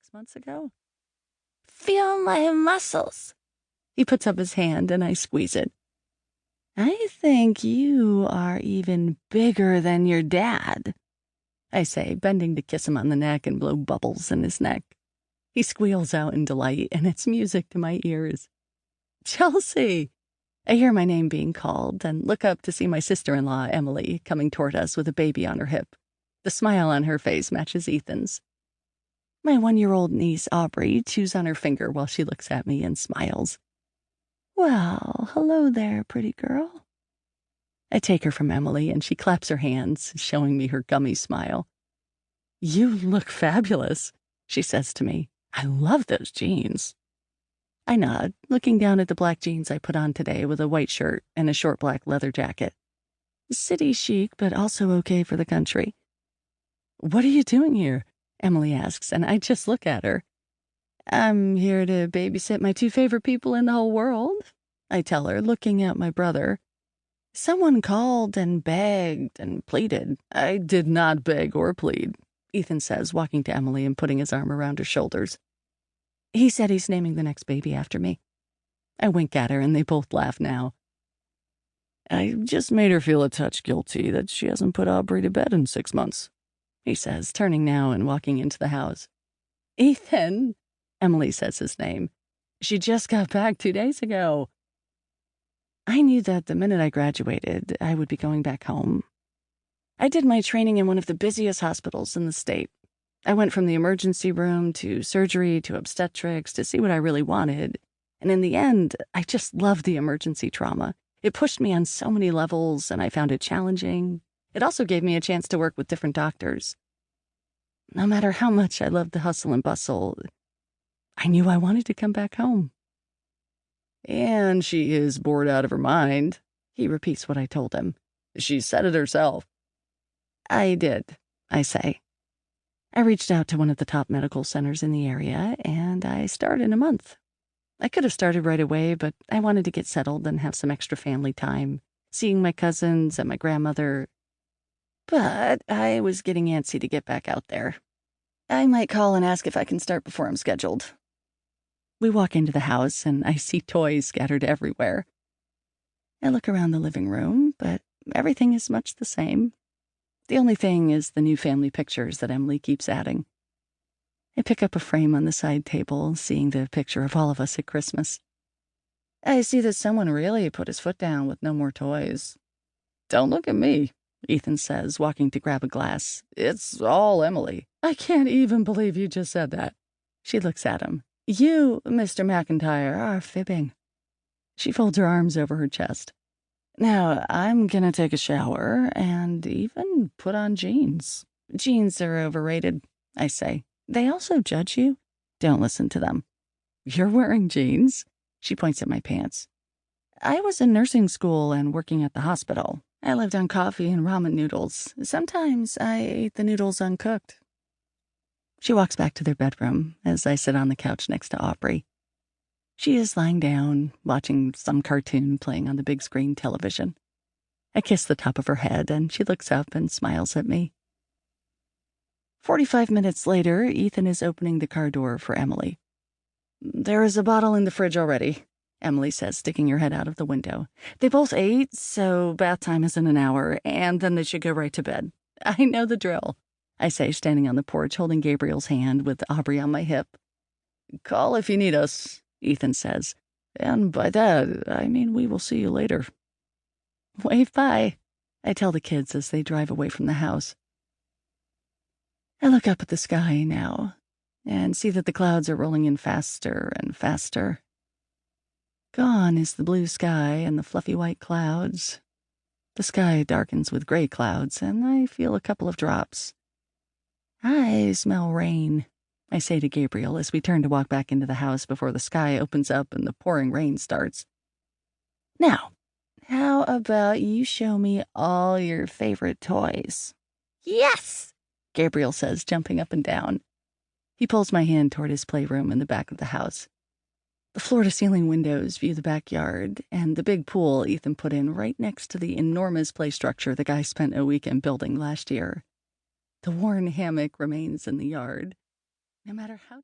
6 months ago. Feel my muscles. He puts up his hand and I squeeze it. I think you are even bigger than your dad, I say, bending to kiss him on the neck and blow bubbles in his neck. He squeals out in delight, and it's music to my ears. Chelsea! I hear my name being called and look up to see my sister-in-law, Emily, coming toward us with a baby on her hip. The smile on her face matches Ethan's. My 1-year-old niece, Aubrey, chews on her finger while she looks at me and smiles. Well, hello there, pretty girl. I take her from Emily, and she claps her hands, showing me her gummy smile. You look fabulous, she says to me. I love those jeans. I nod, looking down at the black jeans I put on today with a white shirt and a short black leather jacket. City chic, but also okay for the country. What are you doing here? Emily asks, and I just look at her. I'm here to babysit my 2 favorite people in the whole world, I tell her, looking at my brother. Someone called and begged and pleaded. I did not beg or plead, Ethan says, walking to Emily and putting his arm around her shoulders. He said he's naming the next baby after me. I wink at her and they both laugh now. I just made her feel a touch guilty that she hasn't put Aubrey to bed in 6 months, he says, turning now and walking into the house. Ethan, Emily says his name. She just got back 2 days ago. I knew that the minute I graduated, I would be going back home. I did my training in one of the busiest hospitals in the state. I went from the emergency room to surgery to obstetrics to see what I really wanted. And in the end, I just loved the emergency trauma. It pushed me on so many levels, and I found it challenging. It also gave me a chance to work with different doctors. No matter how much I loved the hustle and bustle, I knew I wanted to come back home. And she is bored out of her mind, he repeats what I told him. She said it herself. I did, I say. I reached out to one of the top medical centers in the area, and I start in a month. I could have started right away, but I wanted to get settled and have some extra family time, seeing my cousins and my grandmother. But I was getting antsy to get back out there. I might call and ask if I can start before I'm scheduled. We walk into the house, and I see toys scattered everywhere. I look around the living room, but everything is much the same. The only thing is the new family pictures that Emily keeps adding. I pick up a frame on the side table, seeing the picture of all of us at Christmas. I see that someone really put his foot down with no more toys. Don't look at me, Ethan says, walking to grab a glass. It's all Emily. I can't even believe you just said that. She looks at him. You, Mr. McIntyre, are fibbing. She folds her arms over her chest. Now, I'm gonna take a shower and even put on jeans. Jeans are overrated, I say. They also judge you. Don't listen to them. You're wearing jeans? She points at my pants. I was in nursing school and working at the hospital. I lived on coffee and ramen noodles. Sometimes I ate the noodles uncooked. She walks back to their bedroom as I sit on the couch next to Aubrey. She is lying down, watching some cartoon playing on the big screen television. I kiss the top of her head, and she looks up and smiles at me. 45 minutes later, Ethan is opening the car door for Emily. There is a bottle in the fridge already, Emily says, sticking her head out of the window. They both ate, so bath time is in an hour, and then they should go right to bed. I know the drill, I say, standing on the porch, holding Gabriel's hand with Aubrey on my hip. Call if you need us, Ethan says. And by that, I mean we will see you later. Wave bye, I tell the kids as they drive away from the house. I look up at the sky now and see that the clouds are rolling in faster and faster. Gone is the blue sky and the fluffy white clouds. The sky darkens with gray clouds, and I feel a couple of drops. I smell rain, I say to Gabriel as we turn to walk back into the house before the sky opens up and the pouring rain starts. Now, how about you show me all your favorite toys? Yes, Gabriel says, jumping up and down. He pulls my hand toward his playroom in the back of the house. The floor-to-ceiling windows view the backyard and the big pool Ethan put in right next to the enormous play structure the guy spent a weekend building last year. The worn hammock remains in the yard. No matter how